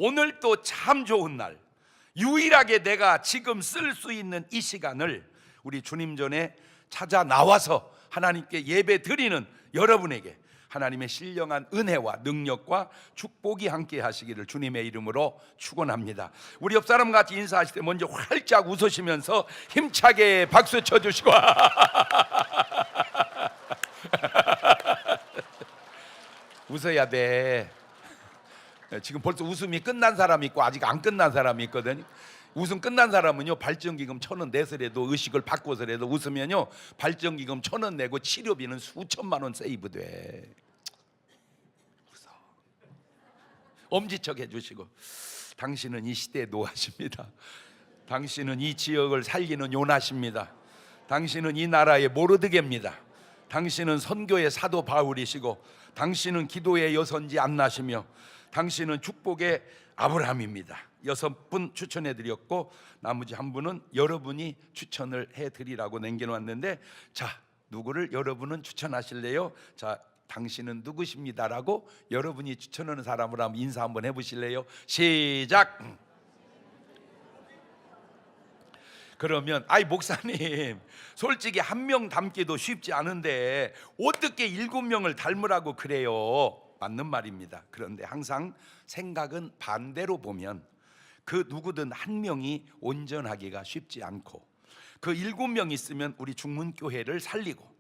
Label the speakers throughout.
Speaker 1: 오늘 또 참 좋은 날, 유일하게 내가 지금 쓸 수 있는 이 시간을 우리 주님 전에 찾아 나와서 하나님께 예배 드리는 여러분에게 하나님의 신령한 은혜와 능력과 축복이 함께 하시기를 주님의 이름으로 축원합니다. 우리 옆 사람 같이 인사하실 때 먼저 활짝 웃으시면서 힘차게 박수 쳐주시고 웃어야 돼. 지금 벌써 웃음이 끝난 사람이 있고 아직 안 끝난 사람이 있거든요. 웃음 끝난 사람은요, 발전기금 1,000원 내서라도 의식을 바꿔서라도 웃으면요, 발전기금 1,000원 내고 치료비는 수천만 원 세이브 돼. 웃어. 엄지척 해주시고, 당신은 이 시대의 노아십니다. 당신은 이 지역을 살리는 요나십니다. 당신은 이 나라의 모르드게입니다. 당신은 선교의 사도 바울이시고, 당신은 기도의 여선지 안나시며, 당신은 축복의 아브라함입니다. 6분 추천해 드렸고 나머지 한 분은 여러분이 추천을 해 드리라고 남겨놨는데, 자, 누구를 여러분은 추천하실래요? 자, 당신은 누구십니다라고 여러분이 추천하는 사람으로 한번 인사 한번 해보실래요? 시작. 그러면 아이 목사님, 솔직히 한 명 닮기도 쉽지 않은데 어떻게 7명을 닮으라고 그래요? 맞는 말입니다. 그런데 항상 생각은 반대로 보면 그 누구든 한 명이 온전하기가 쉽지 않고, 그 7명 있으면 우리 중문교회를 살리고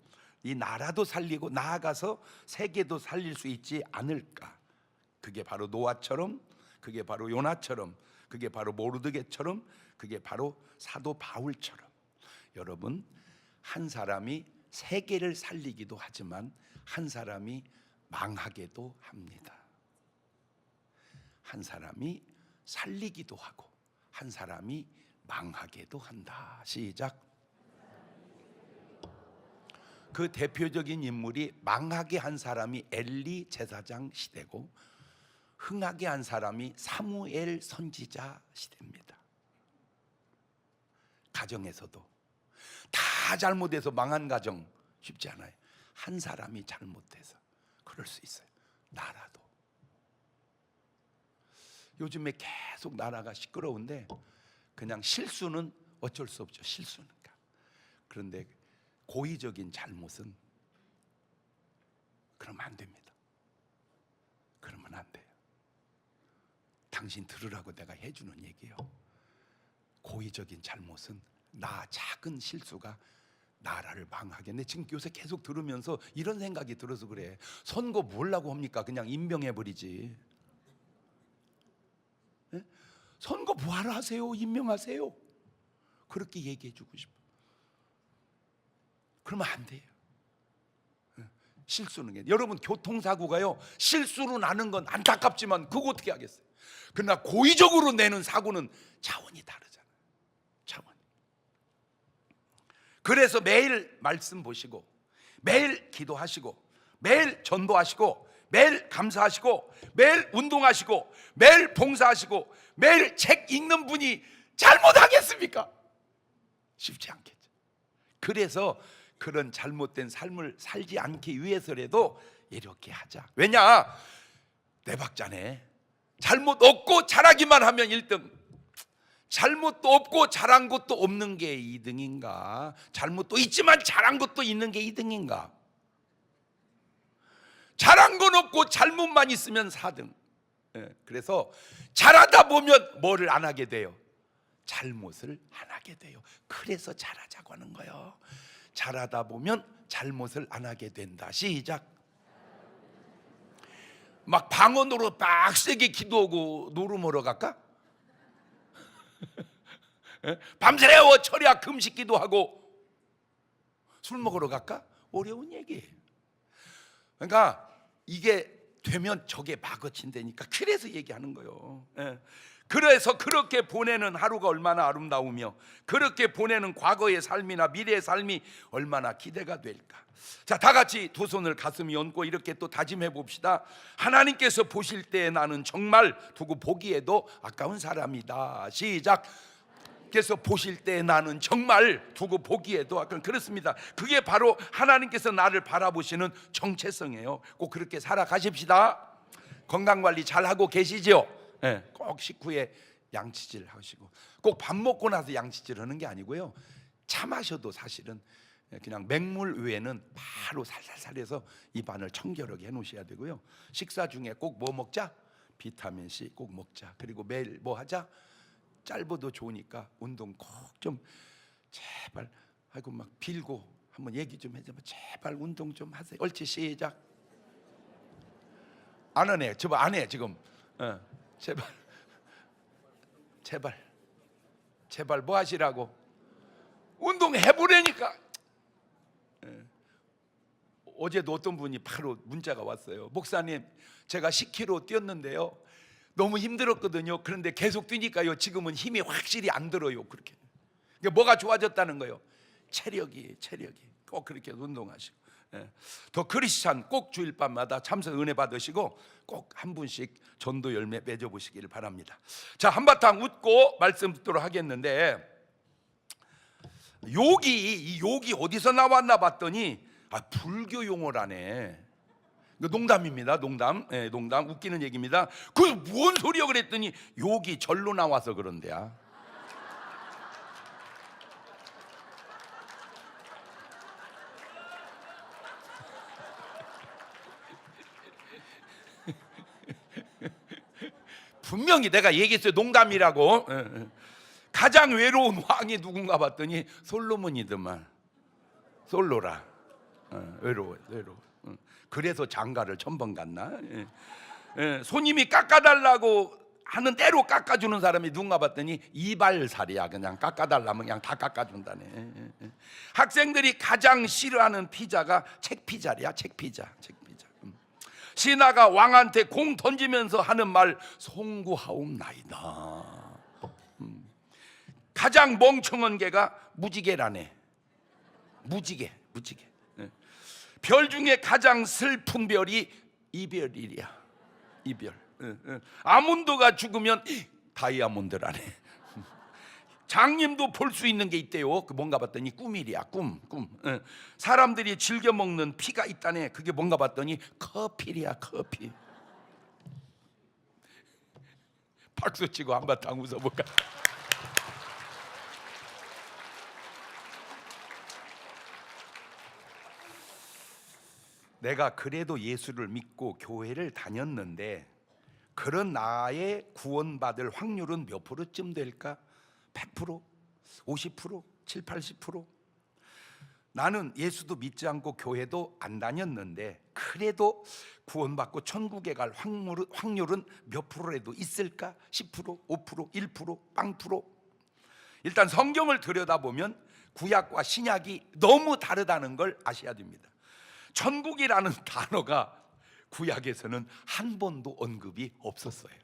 Speaker 1: 이 나라도 살리고 나아가서 세계도 살릴 수 있지 않을까. 그게 바로 노아처럼, 그게 바로 요나처럼, 그게 바로 모르드게처럼, 그게 바로 사도 바울처럼. 여러분, 한 사람이 세계를 살리기도 하지만 한 사람이 망하게도 합니다. 한 사람이 살리기도 하고 한 사람이 망하게도 한다. 시작. 그 대표적인 인물이 망하게 한 사람이 엘리 제사장 시대고, 흥하게 한 사람이 사무엘 선지자 시대입니다. 가정에서도 다 잘못해서 망한 가정 쉽지 않아요. 한 사람이 잘못해서 그럴 수 있어요. 나라도. 요즘에 계속 나라가 시끄러운데 그냥 실수는 어쩔 수 없죠. 실수니까. 그런데 고의적인 잘못은 그러면 안 됩니다. 그러면 안 돼요. 당신 들으라고 내가 해주는 얘기예요. 고의적인 잘못은, 나 작은 실수가 나라를 망하겠네. 지금 요새 계속 들으면서 이런 생각이 들어서 그래. 선거 뭐라고 합니까? 그냥 임명해버리지. 네? 선거 뭐하러 하세요? 임명하세요. 그렇게 얘기해주고 싶어. 그러면 안 돼요. 실수는 게, 여러분 교통사고가요, 실수로 나는 건 안타깝지만 그거 어떻게 하겠어요? 그러나 고의적으로 내는 사고는 차원이 다르잖아요. 차원이. 그래서 매일 말씀 보시고, 매일 기도하시고, 매일 전도하시고, 매일 감사하시고, 매일 운동하시고, 매일 봉사하시고, 매일 책 읽는 분이 잘못하겠습니까? 쉽지 않겠죠. 그래서 그런 잘못된 삶을 살지 않기 위해서라도 이렇게 하자. 왜냐? 내 박자네. 잘못 없고 잘하기만 하면 1등. 잘못도 없고 잘한 것도 없는 게 2등인가? 잘못도 있지만 잘한 것도 있는 게 2등인가? 잘한 건 없고 잘못만 있으면 4등. 그래서 잘하다 보면 뭐를 안 하게 돼요? 잘못을 안 하게 돼요. 그래서 잘하자고 하는 거예요. 잘하다 보면 잘못을 안 하게 된다. 시작. 막 방언으로 빡세게 기도하고 노름하러 갈까? 밤새워 철야 금식 기도하고 술 먹으러 갈까? 어려운 얘기예요. 그러니까 이게 되면 저게 막어친다니까. 그래서 얘기하는 거예요. 그래서 그렇게 보내는 하루가 얼마나 아름다우며, 그렇게 보내는 과거의 삶이나 미래의 삶이 얼마나 기대가 될까. 자, 다 같이 두 손을 가슴에 얹고 이렇게 또 다짐해 봅시다. 하나님께서 보실 때 나는 정말 두고 보기에도 아까운 사람이다. 시작. 하나님께서 보실 때 나는 정말 두고 보기에도 아까 그렇습니다. 그게 바로 하나님께서 나를 바라보시는 정체성이에요. 꼭 그렇게 살아가십시다. 건강관리 잘하고 계시죠? 예, 꼭 식후에 양치질 하시고, 꼭 밥 먹고 나서 양치질 하는 게 아니고요, 차 마셔도 사실은 그냥 맹물 외에는 바로 살살살 해서 입안을 청결하게 해놓으셔야 되고요. 식사 중에 꼭 뭐 먹자? 비타민C 꼭 먹자. 그리고 매일 뭐 하자? 짧아도 좋으니까 운동 꼭 좀 제발, 아이고 막 빌고 한번 얘기 좀 해줘. 제발 운동 좀 하세요. 옳지, 시작. 안 하네. 저 안 해 지금. 제발 제발 제발 뭐 하시라고? 운동 해보라니까. 어제도 어떤 분이 바로 문자가 왔어요. 목사님, 제가 10km 뛰었는데요, 너무 힘들었거든요. 그런데 계속 뛰니까요, 지금은 힘이 확실히 안 들어요. 그렇게. 뭐가 좋아졌다는 거예요? 체력이 꼭 그렇게 운동하시고, 더 크리스찬 꼭 주일 밤마다 참석 은혜 받으시고 꼭 한 분씩 전도 열매 맺어 보시기를 바랍니다. 자, 한바탕 웃고 말씀 듣도록 하겠는데, 이 욕이 어디서 나왔나 봤더니 불교 용어라네. 농담입니다. 농담. 농담, 웃기는 얘기입니다. 그 뭔 소리야 그랬더니 욕이 절로 나와서 그런데야. 분명히 내가 얘기했어요. 농담이라고. 가장 외로운 왕이 누군가 봤더니 솔로몬이더만. 솔로라. 외로워. 그래서 장가를 1000번 갔나? 손님이 깎아달라고 하는 대로 깎아주는 사람이 누군가 봤더니 이발살이야. 그냥 깎아달라면 그냥 다 깎아준다네. 학생들이 가장 싫어하는 피자가 책피자야. 책피자. 신하가 왕한테 공 던지면서 하는 말, 송구하옵나이다. 가장 멍청한 개가 무지개라네. 무지개. 별 중에 가장 슬픈 별이 이별이야. 이별. 아몬드가 죽으면 다이아몬드라네. 장님도 볼 수 있는 게 있대요. 그 뭔가 봤더니 꿈이랴. 꿈. 사람들이 즐겨 먹는 피가 있다네. 그게 뭔가 봤더니 커피랴. 커피. 박수 치고 한바탕 웃어볼까? 내가 그래도 예수를 믿고 교회를 다녔는데 그런 나의 구원받을 확률은 몇 프로쯤 될까? 100%? 50%? 70, 80%? 나는 예수도 믿지 않고 교회도 안 다녔는데 그래도 구원받고 천국에 갈 확률은 몇 프로라도 있을까? 10%? 5%? 1%? 0%? 일단 성경을 들여다보면 구약과 신약이 너무 다르다는 걸 아셔야 됩니다. 천국이라는 단어가 구약에서는 한 번도 언급이 없었어요.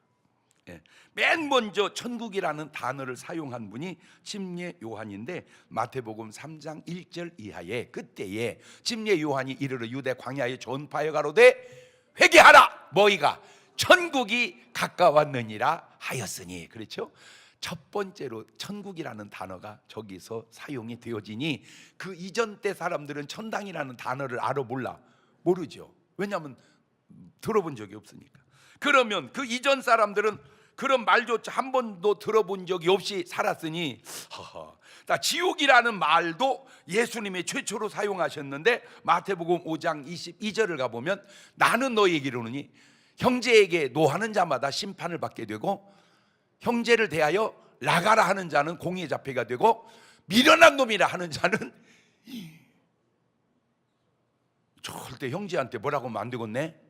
Speaker 1: 맨 먼저 천국이라는 단어를 사용한 분이 침례 요한인데, 마태복음 3장 1절 이하에 그때에 침례 요한이 이르러 유대 광야에 전파해 가로되 회개하라, 너희가 천국이 가까웠느니라 하였으니. 그렇죠? 첫 번째로 천국이라는 단어가 저기서 사용이 되어지니 그 이전 때 사람들은 천당이라는 단어를 알아 몰라? 모르죠. 왜냐하면 들어본 적이 없으니까. 그러면 그 이전 사람들은 그런 말조차 한 번도 들어본 적이 없이 살았으니, 지옥이라는 말도 예수님이 최초로 사용하셨는데 마태복음 5장 22절을 가보면 나는 너희에게 이르노니 형제에게 노하는 자마다 심판을 받게 되고 형제를 대하여 나가라 하는 자는 공의에 잡히게 되고 미련한 놈이라 하는 자는 절대 형제한테 뭐라고 하면 안 되겠네.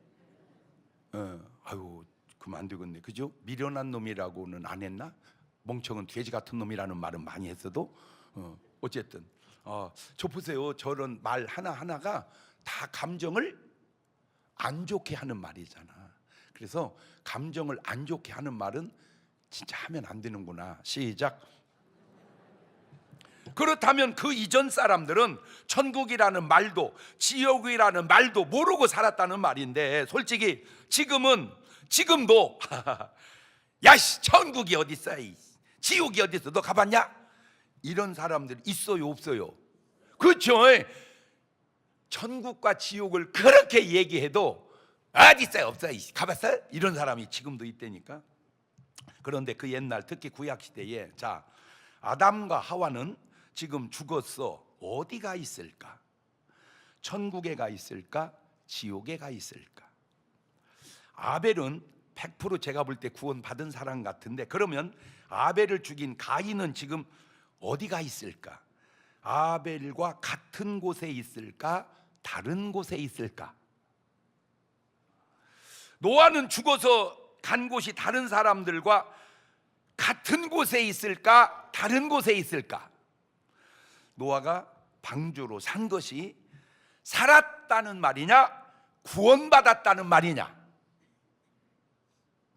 Speaker 1: 아유, 그럼 안 되겠네. 그죠? 미련한 놈이라고는 안 했나? 멍청은 돼지 같은 놈이라는 말은 많이 했어도 어쨌든 저 보세요. 저런 말 하나하나가 다 감정을 안 좋게 하는 말이잖아. 그래서 감정을 안 좋게 하는 말은 진짜 하면 안 되는구나. 시작. 그렇다면 그 이전 사람들은 천국이라는 말도 지옥이라는 말도 모르고 살았다는 말인데, 솔직히 지금도 야씨 천국이 어디 있어, 지옥이 어디 있어, 너 가봤냐? 이런 사람들 있어요 없어요? 그렇죠. 천국과 지옥을 그렇게 얘기해도 어디 있어요 없어요, 가봤어요? 이런 사람이 지금도 있다니까. 그런데 그 옛날 특히 구약 시대에 자, 아담과 하와는 지금 죽었어. 어디가 있을까? 천국에 가 있을까? 지옥에 가 있을까? 아벨은 100% 제가 볼 때 구원받은 사람 같은데, 그러면 아벨을 죽인 가인은 지금 어디가 있을까? 아벨과 같은 곳에 있을까? 다른 곳에 있을까? 노아는 죽어서 간 곳이 다른 사람들과 같은 곳에 있을까? 다른 곳에 있을까? 노아가 방주로 산 것이 살았다는 말이냐? 구원받았다는 말이냐?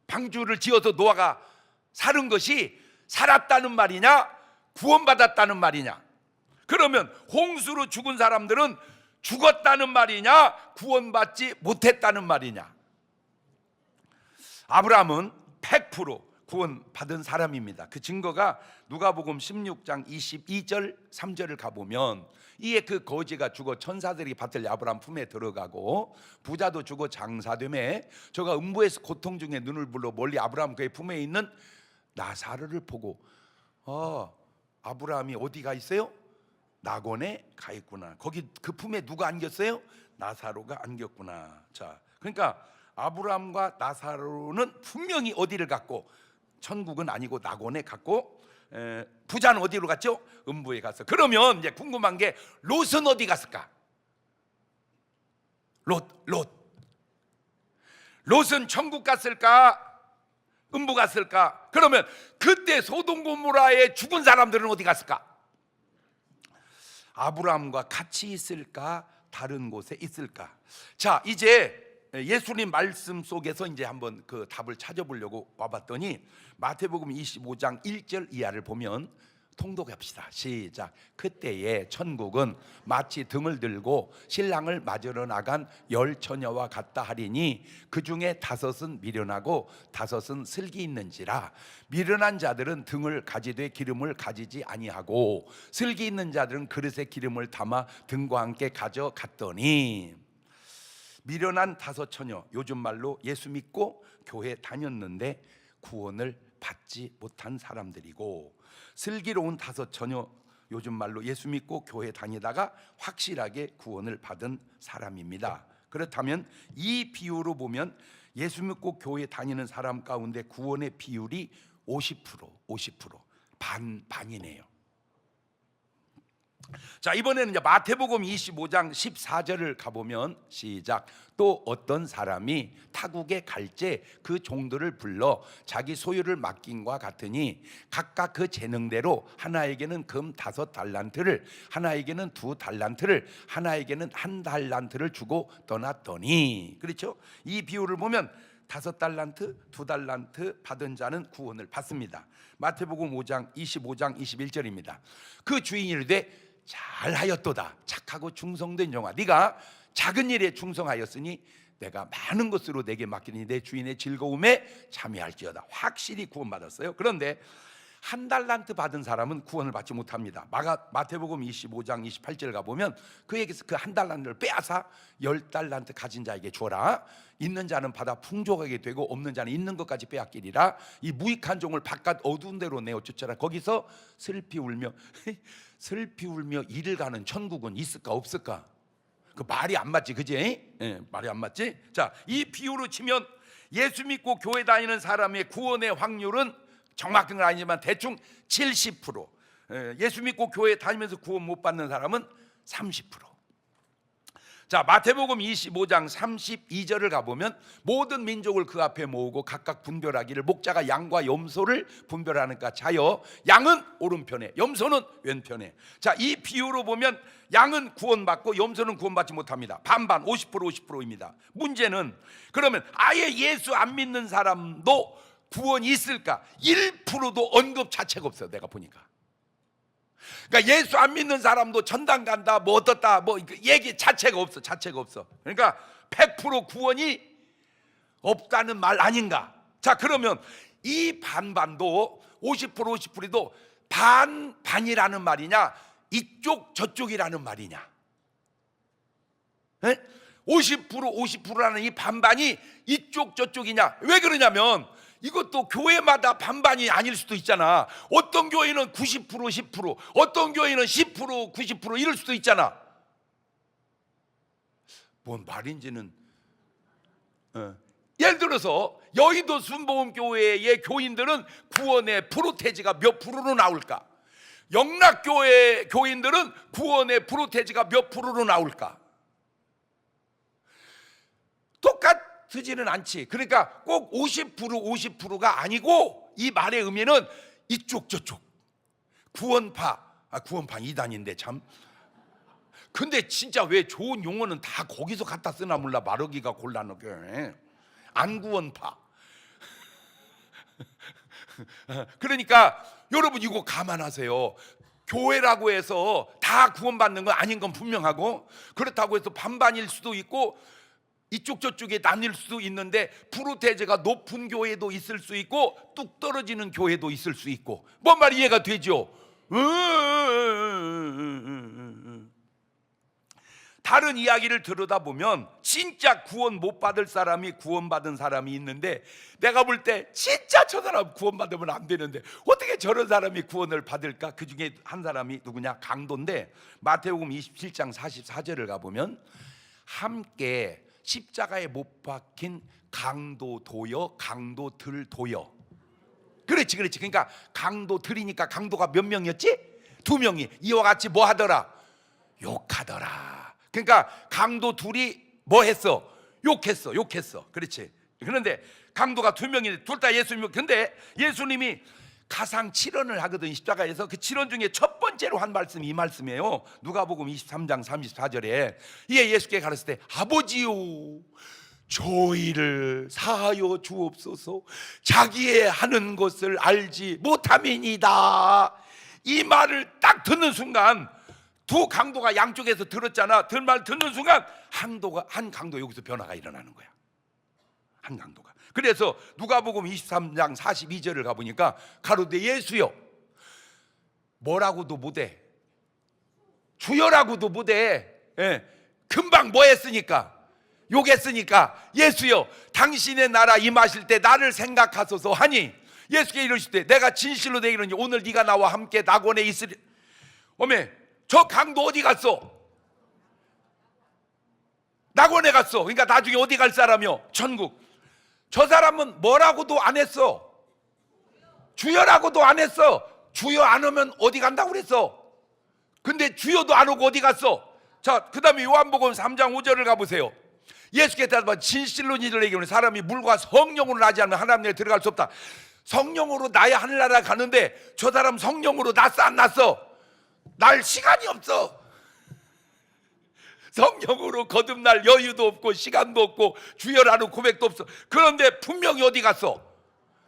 Speaker 1: 방주를 지어서 노아가 사는 것이 살았다는 말이냐? 구원받았다는 말이냐? 그러면 홍수로 죽은 사람들은 죽었다는 말이냐? 구원받지 못했다는 말이냐? 아브라함은 100% 구원받은 사람입니다. 그 증거가 누가복음 16장 22절 3절을 가보면, 이에 그 거지가 죽어 천사들이 받들 아브라함 품에 들어가고 부자도 죽어 장사되매 저가 음부에서 고통 중에 눈을 불러 멀리 아브라함 그의 품에 있는 나사로를 보고 아브라함이 어디가 있어요? 낙원에 가 있구나. 거기 그 품에 누가 안겼어요? 나사로가 안겼구나. 자, 그러니까 아브라함과 나사로는 분명히 어디를 갔고, 천국은 아니고 낙원에 갔고, 부자는 어디로 갔죠? 음부에 갔어. 그러면 이제 궁금한 게, 롯은 어디 갔을까? 롯은 천국 갔을까? 음부 갔을까? 그러면 그때 소돔 고모라에 죽은 사람들은 어디 갔을까? 아브라함과 같이 있을까? 다른 곳에 있을까? 자, 이제 예수님 말씀 속에서 이제 한번 그 답을 찾아보려고 와봤더니, 마태복음 25장 1절 이하를 보면 통독합시다. 시작. 그때에 천국은 마치 등을 들고 신랑을 맞으러 나간 10처녀와 같다 하리니 그 중에 5은 미련하고 5은 슬기 있는지라. 미련한 자들은 등을 가지되 기름을 가지지 아니하고 슬기 있는 자들은 그릇에 기름을 담아 등과 함께 가져갔더니, 미련한 5처녀, 요즘 말로 예수 믿고 교회 다녔는데 구원을 받지 못한 사람들이고, 슬기로운 5처녀, 요즘 말로 예수 믿고 교회 다니다가 확실하게 구원을 받은 사람입니다. 그렇다면 이 비율로 보면 예수 믿고 교회 다니는 사람 가운데 구원의 비율이 50%, 반이네요. 자, 이번에는 이제 마태복음 25장 14절을 가보면 시작. 또 어떤 사람이 타국에 갈제 그 종들을 불러 자기 소유를 맡긴과 같으니 각각 그 재능대로 하나에게는 금 5달란트를, 하나에게는 2달란트를, 하나에게는 1달란트를 주고 떠났더니, 그렇죠? 이 비율을 보면 5달란트, 2달란트 받은 자는 구원을 받습니다. 마태복음 5장 25장 21절입니다. 그 주인이 이르되 잘하였도다, 착하고 충성된 종아, 네가 작은 일에 충성하였으니 내가 많은 것으로 내게 맡기니 내 주인의 즐거움에 참여할지어다. 확실히 구원받았어요. 그런데 1달란트 받은 사람은 구원을 받지 못합니다. 마태복음 25장 28절 가보면 그에게서 그 1달란트를 빼앗아 10달란트 가진 자에게 줘라. 있는 자는 받아 풍족하게 되고 없는 자는 있는 것까지 빼앗기리라. 이 무익한 종을 바깥 어두운 데로 내어 쫓아라. 거기서 슬피 울며 이를 가는 천국은 있을까 없을까? 그 말이 안 맞지, 그지? 말이 안 맞지? 자, 이 비유로 치면 예수 믿고 교회 다니는 사람의 구원의 확률은 정확한 건 아니지만 대충 70%, 예수 믿고 교회 다니면서 구원 못 받는 사람은 30%. 자, 마태복음 25장 32절을 가보면 모든 민족을 그 앞에 모으고 각각 분별하기를 목자가 양과 염소를 분별하는가 자여 양은 오른편에 염소는 왼편에. 자, 이 비유로 보면 양은 구원받고 염소는 구원받지 못합니다. 반반 50%입니다. 문제는 그러면 아예 예수 안 믿는 사람도 구원이 있을까? 1%도 언급 자체가 없어요. 내가 보니까. 그러니까 예수 안 믿는 사람도 전당 간다, 뭐 어떻다, 뭐 얘기 자체가 없어. 그러니까 100% 구원이 없다는 말 아닌가? 자, 그러면 이 반반도 50%도 반이라는 말이냐, 이쪽 저쪽이라는 말이냐? 50%라는 이 반반이 이쪽 저쪽이냐? 왜 그러냐면 이것도 교회마다 반반이 아닐 수도 있잖아. 어떤 교회는 90% 10%, 어떤 교회는 10% 90% 이럴 수도 있잖아. 뭔 말인지는 예를 들어서 여의도 순복음교회의 교인들은 구원의 프로테지가 몇 프로로 나올까? 영락교회 교인들은 구원의 프로테지가 몇 프로로 나올까? 똑같지는 않지. 그러니까 꼭 50% 50%가 아니고, 이 말의 의미는 이쪽 저쪽 구원파, 구원파 2단인데 참. 근데 진짜 왜 좋은 용어는 다 거기서 갖다 쓰나 몰라. 말하기가 곤란하게. 안구원파. 그러니까 여러분 이거 감안하세요. 교회라고 해서 다 구원받는 건 아닌 건 분명하고, 그렇다고 해서 반반일 수도 있고 이쪽 저쪽에 나뉠 수도 있는데, 프로테제가 높은 교회도 있을 수 있고 뚝 떨어지는 교회도 있을 수 있고. 뭔 말 이해가 되죠? 다른 이야기를 들여다보면 진짜 구원 못 받을 사람이 구원받은 사람이 있는데, 내가 볼 때 진짜 저 사람 구원받으면 안 되는데 어떻게 저런 사람이 구원을 받을까? 그 중에 한 사람이 누구냐? 강도인데, 마태복음 27장 44절을 가보면 함께 십자가에 못 박힌 강도도여 강도들도여. 그렇지. 그러니까 강도들이니까 강도가 몇 명이었지? 2명이 이와 같이 뭐 하더라? 욕하더라. 그러니까 강도 둘이 뭐 했어? 욕했어. 그렇지. 그런데 강도가 2명인데 둘 다 예수님. 근데 예수님이 가상 7언을 하거든, 십자가에서. 그 7언 중에 첫 번째로 한 말씀이 이 말씀이에요. 누가복음 23장 34절에 이에 예수께 가르칠 때, 아버지요 저희를 사하여 주옵소서, 자기의 하는 것을 알지 못함이니이다. 이 말을 딱 듣는 순간 두 강도가 양쪽에서 들었잖아. 말 듣는 순간 한 강도 여기서 변화가 일어나는 거야. 한 강도가. 그래서 누가복음 23장 42절을 가보니까 가로되 예수여 뭐라고도 못해, 주여라고도 못해. 금방 뭐 했으니까? 욕했으니까. 예수여 당신의 나라 임하실 때 나를 생각하소서 하니, 예수께 이르실 때 내가 진실로 내게 이르노니 오늘 네가 나와 함께 낙원에 있으리. 어메, 저 강도 어디 갔어? 낙원에 갔어. 그러니까 나중에 어디 갈 사람이요? 천국. 저 사람은 뭐라고도 안 했어. 주여라고도 안 했어. 주여 안 오면 어디 간다고 그랬어. 근데 주여도 안 오고 어디 갔어? 자, 그 다음에 요한복음 3장 5절을 가보세요. 예수께 대답하 진실로 너희들에게 이르노니 사람이 물과 성령으로 나지 않으면 하나님 나라에 들어갈 수 없다. 성령으로 나야 하늘나라 가는데 저 사람 성령으로 났어 안 났어? 날 시간이 없어. 성령으로 거듭날 여유도 없고 시간도 없고 주여라는 고백도 없어. 그런데 분명히 어디 갔어?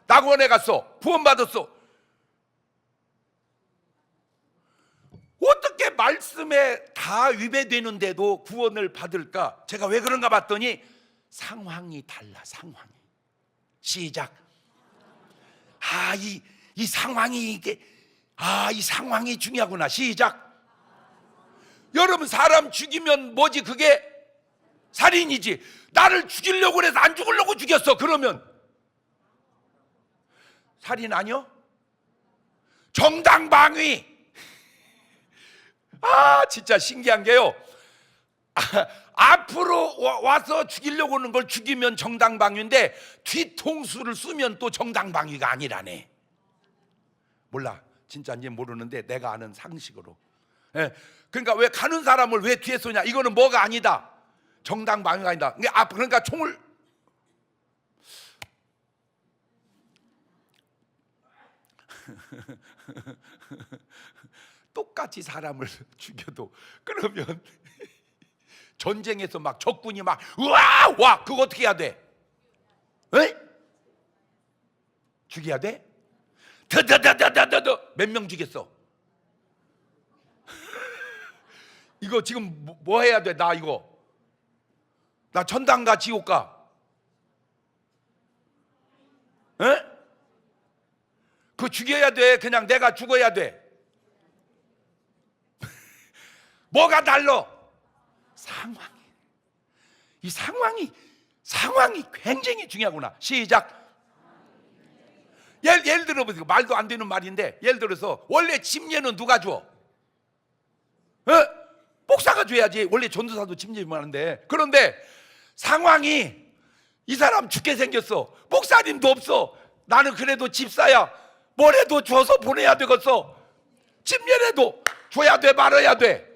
Speaker 1: 낙원에 갔어. 구원받았어. 어떻게 말씀에 다 위배되는데도 구원을 받을까? 제가 왜 그런가 봤더니 상황이 달라. 상황이. 시작. 이 상황이 이 상황이 중요하구나. 시작. 여러분, 사람 죽이면 뭐지? 그게 살인이지. 나를 죽이려고 그래서 안 죽으려고 죽였어. 그러면 살인 아니요? 정당방위. 진짜 신기한 게요. 앞으로 와서 죽이려고 하는 걸 죽이면 정당방위인데 뒤통수를 쓰면 또 정당방위가 아니라네. 몰라. 진짜 이제 모르는데 내가 아는 상식으로. 그러니까 왜 가는 사람을 왜 뒤에 쏘냐? 이거는 뭐가 아니다. 정당방위가 아니다. 그러니까 총을 똑같이 사람을 죽여도, 그러면 전쟁에서 막 적군이 막 와 그거 어떻게 해야 돼? 죽여야 돼? 몇 명 죽였어? 이거 지금 뭐 해야 돼? 나 천당가 지옥가? 그거 죽여야 돼? 그냥 내가 죽어야 돼? 뭐가 달라? 상황이. 이 상황이 굉장히 중요하구나. 시작. 예를 들어 보세요. 말도 안 되는 말인데, 예를 들어서 원래 침례는 누가 줘? 목사가 줘야지. 원래 전도사도 침례만 하는데. 그런데 상황이 이 사람 죽게 생겼어. 목사님도 없어. 나는 그래도 집사야. 뭐래도 줘서 보내야 되겠어. 침례라도 줘야 돼, 말아야 돼.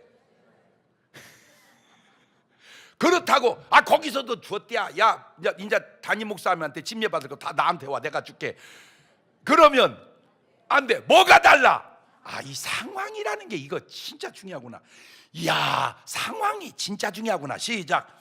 Speaker 1: 그렇다고 거기서도 줬대야. 야, 이제 담임 목사님한테 침례 받을 거 다 나한테 와. 내가 줄게. 그러면 안 돼. 뭐가 달라? 이 상황이라는 게 이거 진짜 중요하구나. 이야, 상황이 진짜 중요하구나. 시작.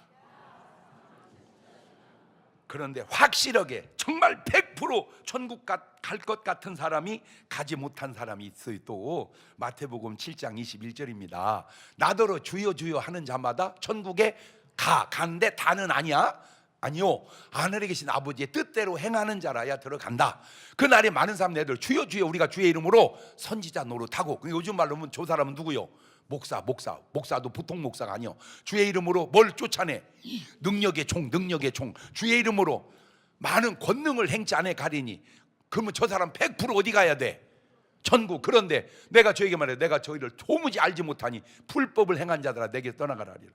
Speaker 1: 그런데 확실하게 정말 100% 천국 갈 것 같은 사람이 가지 못한 사람이 있어요. 또 마태복음 7장 21절입니다. 나더러 주여 주여 하는 자마다 천국에 가는데 다는 아니야. 아니요, 하늘에 계신 아버지의 뜻대로 행하는 자라야 들어간다. 그날에 많은 사람들 주여 주여 우리가 주의 이름으로 선지자 노릇하고, 요즘 말로 하면 저 사람은 누구요? 목사도 보통 목사가 아니요. 주의 이름으로 뭘 쫓아내? 능력의 총. 주의 이름으로 많은 권능을 행치 않아 가리니. 그러면 저 사람 100% 어디 가야 돼? 천국. 그런데 내가 저에게 말해, 내가 저희를 도무지 알지 못하니 불법을 행한 자들아 내게 떠나가라 하리라.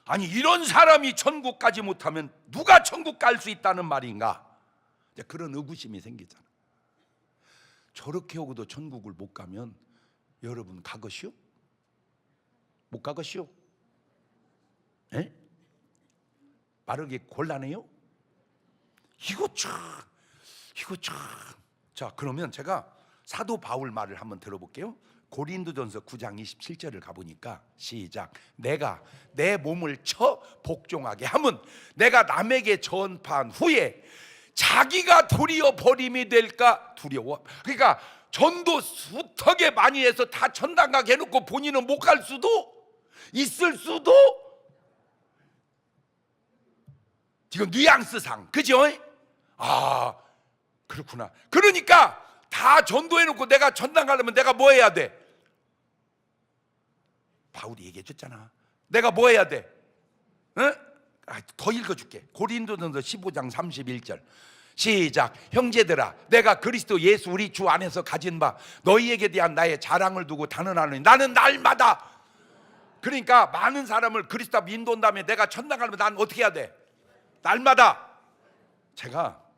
Speaker 1: 아니, 이런 사람이 천국 가지 못하면 누가 천국 갈 수 있다는 말인가? 그런 의구심이 생기잖아. 저렇게 하고도 천국을 못 가면 여러분 가것이요? 못 가것이요? 에? 말하기 곤란해요? 이거 참. 자, 그러면 제가 사도 바울 말을 한번 들어볼게요. 고린도전서 9장 27절을 가보니까 시작. 내가 내 몸을 쳐 복종하게 하면 내가 남에게 전파한 후에 자기가 도리어 버림이 될까 두려워. 그러니까 전도 수턱에 많이 해서 다 천당 가게 해놓고 본인은 못 갈 수도 있을 수도. 지금 뉘앙스상, 그죠? 그렇구나. 그러니까 다 전도해놓고 내가 천당 가려면 내가 뭐 해야 돼? 바울이 얘기해 줬잖아. 내가 뭐 해야 돼? 더 읽어줄게. 고린도전서 15장 31절 시작. 형제들아, 내가 그리스도 예수 우리 주 안에서 가진 바 너희에게 대한 나의 자랑을 두고 단언하노니 나는 날마다. 그러니까 많은 사람을 그리스도 앞 인도한 다음에 내가 천당 가려면 난 어떻게 해야 돼? 날마다. 제가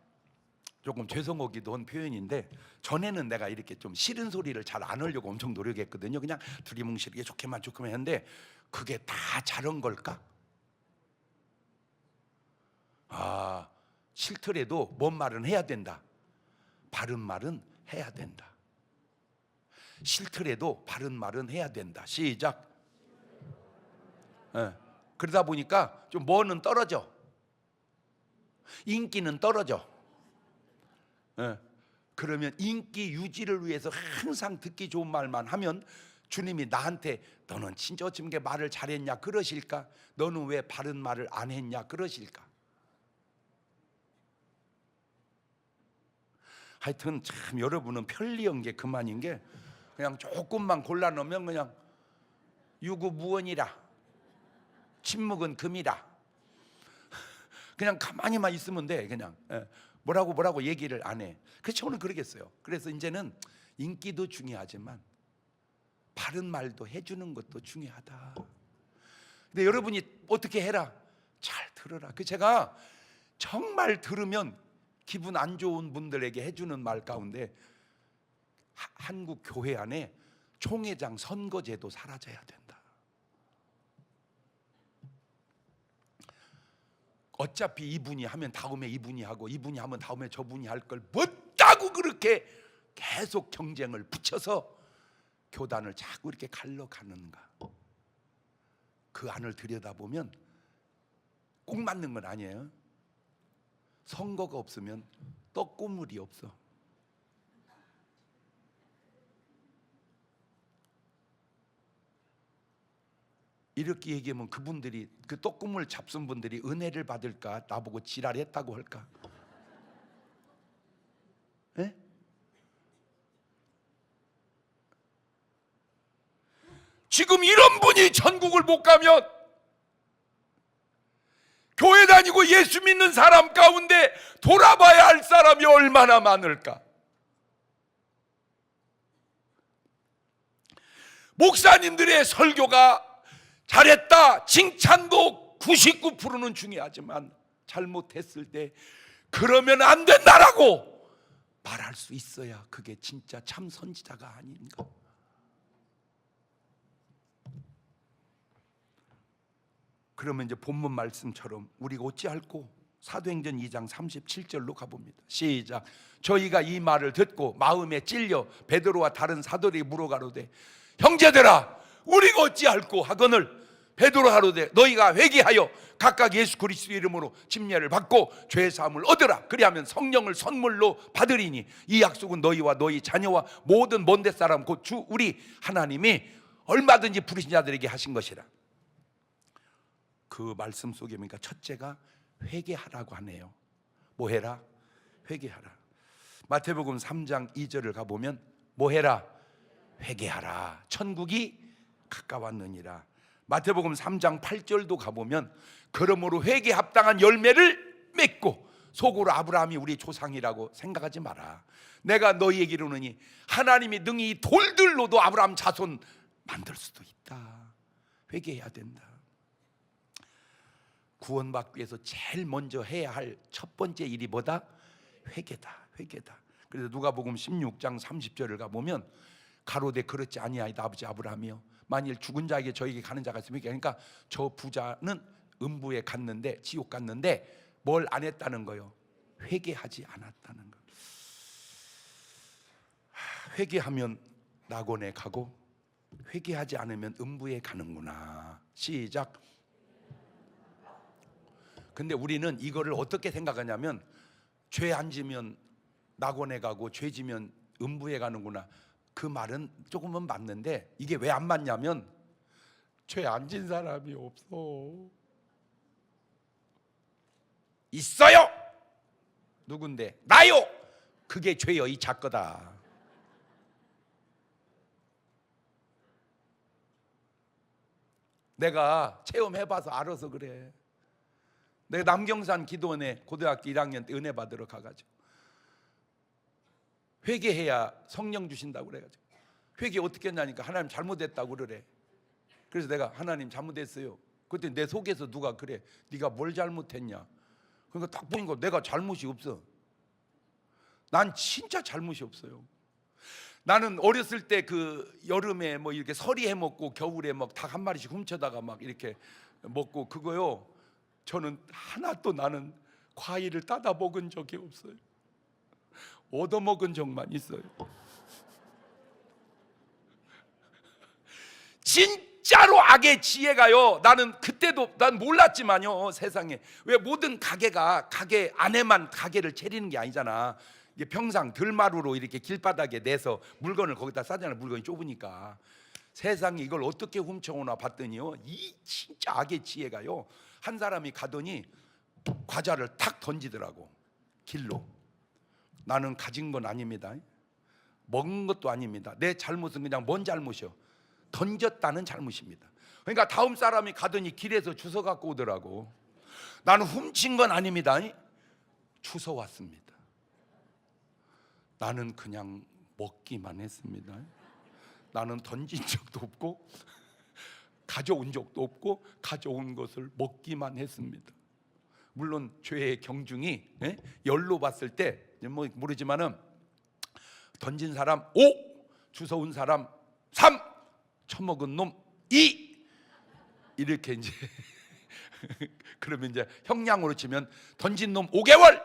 Speaker 1: 조금 죄송하기도 한 표현인데, 전에는 내가 이렇게 좀 싫은 소리를 잘 안 하려고 엄청 노력했거든요. 그냥 두리뭉실하게 좋게만 했는데 그게 다 잘한 걸까? 싫더라도 뭔 말은 해야 된다. 바른 말은 해야 된다. 싫더라도 바른 말은 해야 된다. 시작. 그러다 보니까 좀 뭐는 떨어져. 인기는 떨어져. 그러면 인기 유지를 위해서 항상 듣기 좋은 말만 하면 주님이 나한테 너는 진짜 어찌 말을 잘했냐 그러실까? 너는 왜 바른 말을 안 했냐 그러실까? 하여튼 참 여러분은 편리한 게 그만인 게, 그냥 조금만 골라놓으면 그냥 유구무원이라, 침묵은 금이라, 그냥 가만히만 있으면 돼. 그냥 뭐라고 얘기를 안 해. 그래서 저는 그러겠어요. 그래서 이제는 인기도 중요하지만 바른 말도 해주는 것도 중요하다. 근데 여러분이 어떻게 해라? 잘 들어라. 제가 정말 들으면 기분 안 좋은 분들에게 해주는 말 가운데 한국 교회 안에 총회장 선거제도 사라져야 된다. 어차피 이분이 하면 다음에 이분이 하고 이분이 하면 다음에 저분이 할 걸 못다고 그렇게 계속 경쟁을 붙여서 교단을 자꾸 이렇게 갈라가는가? 그 안을 들여다보면 꼭 맞는 건 아니에요. 선거가 없으면 떡고물이 없어. 이렇게 얘기하면 그분들이, 그 떡고물 잡순 분들이 은혜를 받을까? 나보고 지랄했다고 할까? 에? 지금 이런 분이 천국을 못 가면 교회 다니고 예수 믿는 사람 가운데 돌아봐야 할 사람이 얼마나 많을까? 목사님들의 설교가 잘했다 칭찬도 99%는 중요하지만 잘못했을 때 그러면 안 된다라고 말할 수 있어야 그게 진짜 참 선지자가 아닌가? 그러면 이제 본문 말씀처럼 우리가 어찌할꼬? 사도행전 2장 37절로 가봅니다. 시작. 저희가 이 말을 듣고 마음에 찔려 베드로와 다른 사도들이 물어가로되 형제들아 우리가 어찌할꼬 하거늘 베드로 하로되 너희가 회개하여 각각 예수 그리스도의 이름으로 침례를 받고 죄 사함을 얻으라. 그리하면 성령을 선물로 받으리니 이 약속은 너희와 너희 자녀와 모든 먼데 사람 곧 주 우리 하나님이 얼마든지 부르신 자들에게 하신 것이라. 그 말씀 속에 보니까 첫째가 회개하라고 하네요. 뭐 해라? 회개하라. 마태복음 3장 2절을 가보면 뭐 해라? 회개하라. 천국이 가까웠느니라. 마태복음 3장 8절도 가보면 그러므로 회개 합당한 열매를 맺고 속으로 아브라함이 우리 조상이라고 생각하지 마라. 내가 너희에게 이르노니 하나님이 능히 이 돌들로도 아브라함 자손 만들 수도 있다. 회개해야 된다. 구원받기 위해서 제일 먼저 해야 할 첫 번째 일이 뭐다? 회개다. 회개다. 그래서 누가복음 16장 30절을 가보면 가로되 그렇지 아니하이다 아버지 아브라함이여 만일 죽은 자에게 저에게 가는 자가 있으면 그러니까 저 부자는 음부에 갔는데 지옥 갔는데 뭘 안 했다는 거요? 회개하지 않았다는 거. 회개하면 낙원에 가고 회개하지 않으면 음부에 가는구나. 시작. 근데 우리는 이거를 어떻게 생각하냐면 죄 안 지면 낙원에 가고 죄 지면 음부에 가는구나. 그 말은 조금은 맞는데 이게 왜 안 맞냐면 죄 안 진 사람이 없어. 있어요. 누군데? 나요. 그게 죄여 이 작거다. 내가 체험해봐서 알아서 그래. 내가 남경산 기도원에 고등학교 1학년 때 은혜 받으러 가가지고 회개해야 성령 주신다고 그래가지고 회개 어떻게 했냐니까 하나님 잘못했다고 그러래. 그래서 내가 하나님 잘못했어요. 그때 내 속에서 누가 그래 네가 뭘 잘못했냐. 그러니까 딱 보니까 내가 잘못이 없어. 난 진짜 잘못이 없어요. 나는 어렸을 때 그 여름에 뭐 이렇게 서리 해 먹고 겨울에 막 닭 한 마리씩 훔쳐다가 막 이렇게 먹고 그거요. 저는 하나도 나는 과일을 따다 먹은 적이 없어요. 얻어 먹은 적만 있어요. 진짜로 악의 지혜가요. 나는 그때도 난 몰랐지만요. 세상에 왜 모든 가게가 가게 안에만 가게를 차리는 게 아니잖아. 이게 평상 들마루로 이렇게 길바닥에 내서 물건을 거기다 싸잖아요. 물건이 좁으니까. 세상에 이걸 어떻게 훔쳐오나 봤더니요. 이 진짜 악의 지혜가요. 한 사람이 가더니 과자를 탁 던지더라고. 길로. 나는 가진 건 아닙니다. 먹은 것도 아닙니다. 내 잘못은 그냥 뭔 잘못이요? 던졌다는 잘못입니다. 그러니까 다음 사람이 가더니 길에서 주워 갖고 오더라고. 나는 훔친 건 아닙니다. 주워 왔습니다. 나는 그냥 먹기만 했습니다. 나는 던진 적도 없고 가져온 적도 없고 가져온 것을 먹기만 했습니다. 물론 죄의 경중이 열로 봤을 때 뭐 모르지만은 던진 사람 5, 주워온 사람 3, 처먹은 놈 2 이렇게 이제 그러면 이제 형량으로 치면 던진 놈 5개월,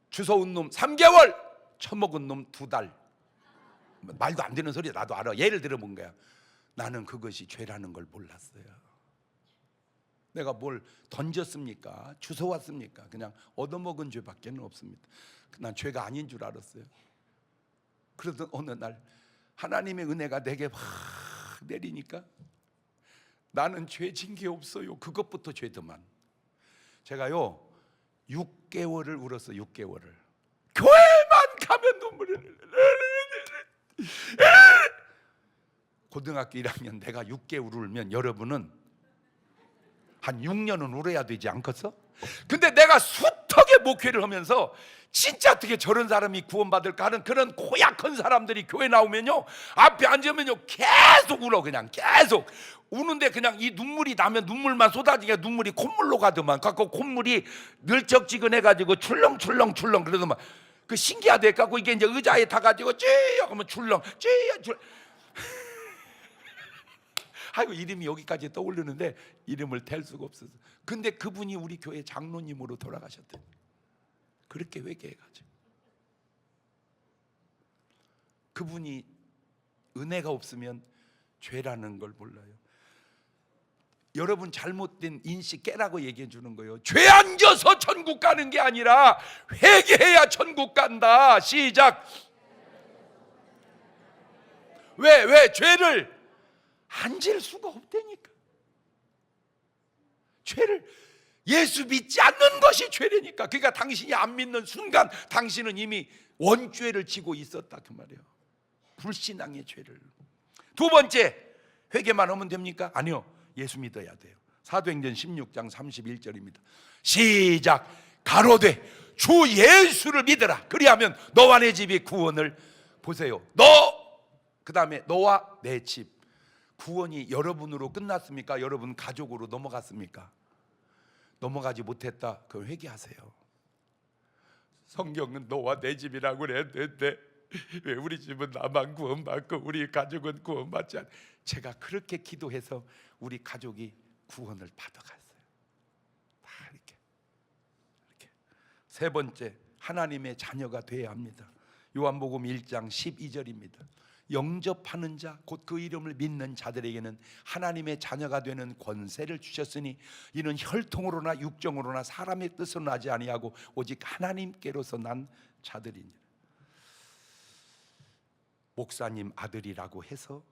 Speaker 1: 주워온 놈 3개월, 처먹은 놈 2달. 말도 안 되는 소리 나도 알아. 예를 들어본 거야. 나는 그것이 죄라는 걸 몰랐어요. 내가 뭘 던졌습니까? 주워왔습니까? 그냥 얻어먹은 죄밖에 없습니다. 난 죄가 아닌 줄 알았어요. 그러던 어느 날 하나님의 은혜가 내게 확 내리니까 나는 죄 진 게 없어요. 그것부터 죄더만. 제가요 6개월을 울었어요. 6개월을. 교회만 가면 눈물을. 고등학교 1학년 내가 6개월 울면 여러분은 한 6년은 울어야 되지 않겠어? 근데 내가 숱하게 목회를 하면서 진짜 어떻게 저런 사람이 구원받을까 하는 그런 고약한 사람들이 교회 나오면요, 앞에 앉으면요 계속 울어. 그냥 계속 우는데 그냥 이 눈물이 나면 눈물만 쏟아지게 눈물이 콧물로 가더만. 갖고 콧물이 늘적지근해가지고 출렁출렁출렁 그러더만. 그 신기하대. 갖고 이게 이제 의자에 타가지고 찌 하면 출렁 찌. 아이고, 이름이 여기까지 떠오르는데 이름을 댈 수가 없어서. 근데 그분이 우리 교회 장로님으로 돌아가셨대. 그렇게 회개해가지고. 그분이 은혜가 없으면 죄라는 걸 몰라요. 여러분 잘못된 인식 깨라고 얘기해 주는 거예요. 죄 안 져서 천국 가는 게 아니라 회개해야 천국 간다. 시작. 왜 죄를 안 질 수가 없다니까. 죄를 예수 믿지 않는 것이 죄라니까. 그러니까 당신이 안 믿는 순간 당신은 이미 원죄를 지고 있었다 그 말이에요. 불신앙의 죄를. 두 번째, 회개만 하면 됩니까? 아니요, 예수 믿어야 돼요. 사도행전 16장 31절입니다. 시작. 가로되 주 예수를 믿으라. 그리하면 너와 내 집이 구원을 보세요. 그 다음에 너와 내 집. 구원이 여러분으로 끝났습니까? 여러분 가족으로 넘어갔습니까? 넘어가지 못했다. 그럼 회개하세요. 성경은 너와 내 집이라고 그랬는데 왜 우리 집은 나만 구원받고 우리 가족은 구원받지 않아? 제가 그렇게 기도해서 우리 가족이 구원을 받아갔어요. 다 이렇게. 세 번째, 하나님의 자녀가 되어야 합니다. 요한복음 1장 12절입니다. 영접하는 자, 곧 그 이름을 믿는 자들에게는 하나님의 자녀가 되는 권세를 주셨으니 이는 혈통으로나 육정으로나 사람의 뜻으로 나지 아니하고 오직 하나님께로서 난 자들이니라. 목사님 아들이라고 해서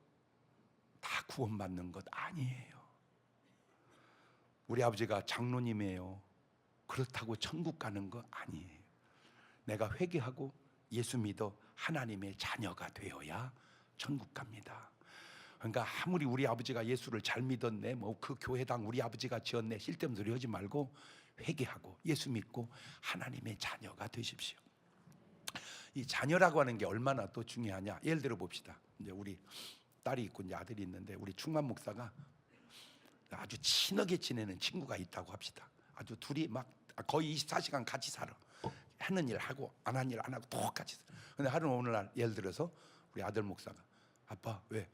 Speaker 1: 다 구원받는 것 아니에요. 우리 아버지가 장로님이에요. 그렇다고 천국 가는 거 아니에요. 내가 회개하고 예수 믿어 하나님의 자녀가 되어야 천국 갑니다. 그러니까 아무리 우리 아버지가 예수를 잘 믿었네, 뭐 그 교회당 우리 아버지가 지었네, 쓸데없는 소리 하지 말고 회개하고 예수 믿고 하나님의 자녀가 되십시오. 이 자녀라고 하는 게 얼마나 또 중요하냐. 예를 들어 봅시다. 이제 우리 딸이 있고 이제 아들이 있는데 우리 충만 목사가 아주 친하게 지내는 친구가 있다고 합시다. 아주 둘이 막 거의 24시간 같이 살아. 하는 일 하고 안 하는 일 안 하고 똑같이 살아. 근데 하루는 오늘날 예를 들어서 우리 아들 목사가 아빠 왜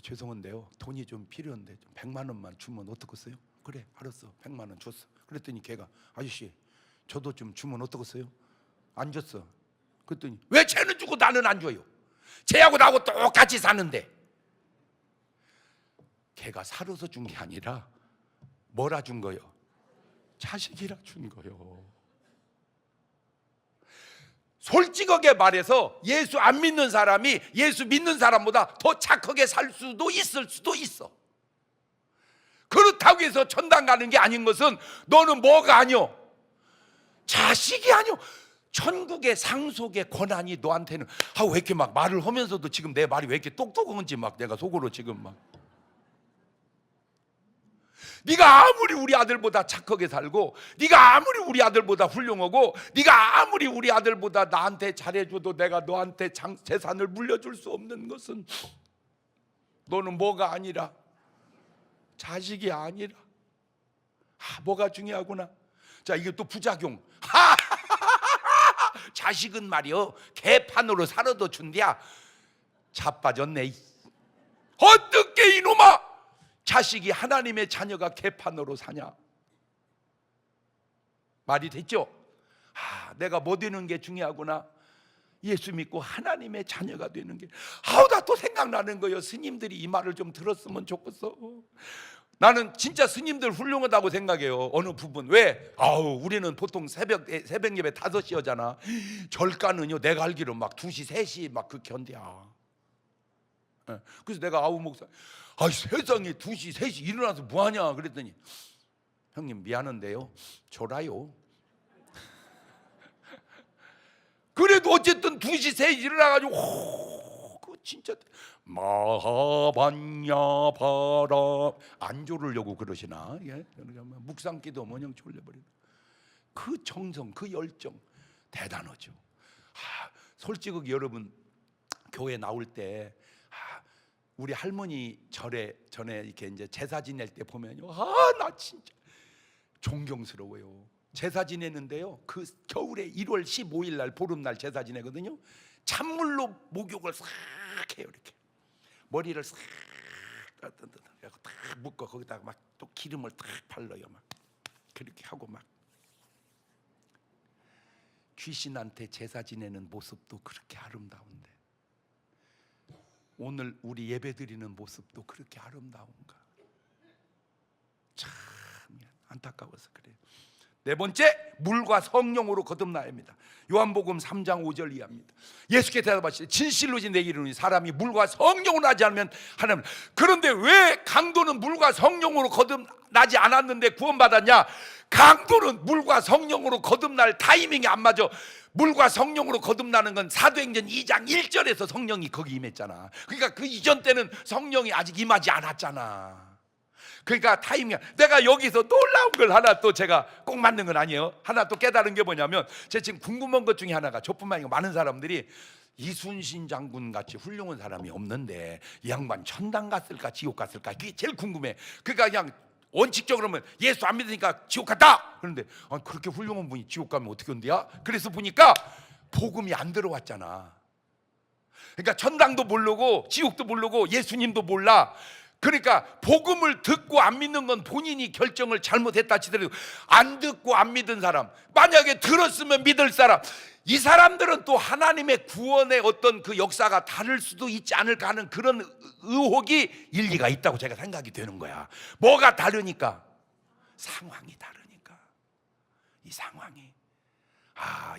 Speaker 1: 죄송한데요 돈이 좀 필요한데 좀 100만 원만 주면 어떻겠어요? 그래 알았어 100만 원 줬어. 그랬더니 걔가 아저씨 저도 좀 주면 어떻겠어요? 안 줬어. 그랬더니 왜 쟤는 주고 나는 안 줘요? 쟤하고 나하고 똑같이 사는데. 걔가 살아서 준 게 아니라 뭐라 준 거요? 자식이라 준 거요. 솔직하게 말해서 예수 안 믿는 사람이 예수 믿는 사람보다 더 착하게 살 수도 있을 수도 있어. 그렇다고 해서 천당 가는 게 아닌 것은 너는 뭐가 아니오? 자식이 아니오. 천국의 상속의 권한이 너한테는 왜 이렇게 막 말을 하면서도 지금 내 말이 왜 이렇게 똑똑한지 막 내가 속으로 지금 막 네가 아무리 우리 아들보다 착하게 살고 네가 아무리 우리 아들보다 훌륭하고 네가 아무리 우리 아들보다 나한테 잘해줘도 내가 너한테 재산을 물려줄 수 없는 것은 너는 뭐가 아니라 자식이 아니라 뭐가 중요하구나. 자 이게 또 부작용. 자식은 말이요 개판으로 살아도 준대야. 자빠졌네. 어떻게 이놈아 자식이 하나님의 자녀가 개판으로 사냐? 말이 됐죠? 내가 뭐 되는 게 중요하구나. 예수 믿고 하나님의 자녀가 되는 게. 나 또 생각나는 거예요. 스님들이 이 말을 좀 들었으면 좋겠어. 나는 진짜 스님들 훌륭하다고 생각해요. 어느 부분. 왜? 우리는 보통 새벽 예배 5시 하잖아. 절가는요 내가 알기로 막 2시 3시 막 그 견디야. 그래서 내가 목사 세상에 2시 3시 일어나서 뭐하냐 그랬더니 형님 미안한데요 졸아요. 그래도 어쨌든 2시 3시 일어나가지고 그 진짜 마하반야 바라 안 졸으려고 그러시나? 묵상기도 뭐냥 졸려버리고 그 정성, 그 열정 대단하죠. 솔직히 여러분 교회 나올 때 우리 할머니 전에 이렇게 이제 제사 지낼 때 보면요, 나 진짜 존경스러워요. 제사 지내는데요, 그 겨울에 1월 15일 날 보름날 제사 지내거든요. 찬물로 목욕을 싹 해요. 이렇게 머리를 싹 묶어 거기다가 막 또 기름을 탁 발라요. 막 그렇게 하고 막 귀신한테 제사 지내는 모습도 그렇게 아름다운데 오늘 우리 예배 드리는 모습도 그렇게 아름다운가? 참 안타까워서 그래요. 네 번째, 물과 성령으로 거듭나야 합니다. 요한복음 3장 5절 이하입니다. 예수께 대답하시되 진실로 내게 이르노니 사람이 물과 성령으로 나지 않으면 하나님. 그런데 왜 강도는 물과 성령으로 거듭나지 않았는데 구원받았냐? 강도는 물과 성령으로 거듭날 타이밍이 안 맞아. 물과 성령으로 거듭나는 건 사도행전 2장 1절에서 성령이 거기 임했잖아. 그러니까 그 이전 때는 성령이 아직 임하지 않았잖아. 그러니까 타이밍. 내가 여기서 놀라운 걸 하나 또 제가 꼭 맞는 건 아니에요. 하나 또 깨달은 게 뭐냐면, 제가 지금 궁금한 것 중에 하나가, 저뿐만 아니라 많은 사람들이 이순신 장군 같이 훌륭한 사람이 없는데 이 양반 천당 갔을까 지옥 갔을까, 그게 제일 궁금해. 그러니까 그냥 원칙적으로 하면 예수 안 믿으니까 지옥 갔다. 그런데 그렇게 훌륭한 분이 지옥 가면 어떻게 온대야? 그래서 보니까 복음이 안 들어왔잖아. 그러니까 천당도 모르고 지옥도 모르고 예수님도 몰라. 그러니까 복음을 듣고 안 믿는 건 본인이 결정을 잘못했다 치더라도, 안 듣고 안 믿은 사람, 만약에 들었으면 믿을 사람, 이 사람들은 또 하나님의 구원의 어떤 그 역사가 다를 수도 있지 않을까 하는 그런 의혹이 일리가 있다고 제가 생각이 되는 거야. 뭐가 다르니까? 상황이 다르니까. 이 상황이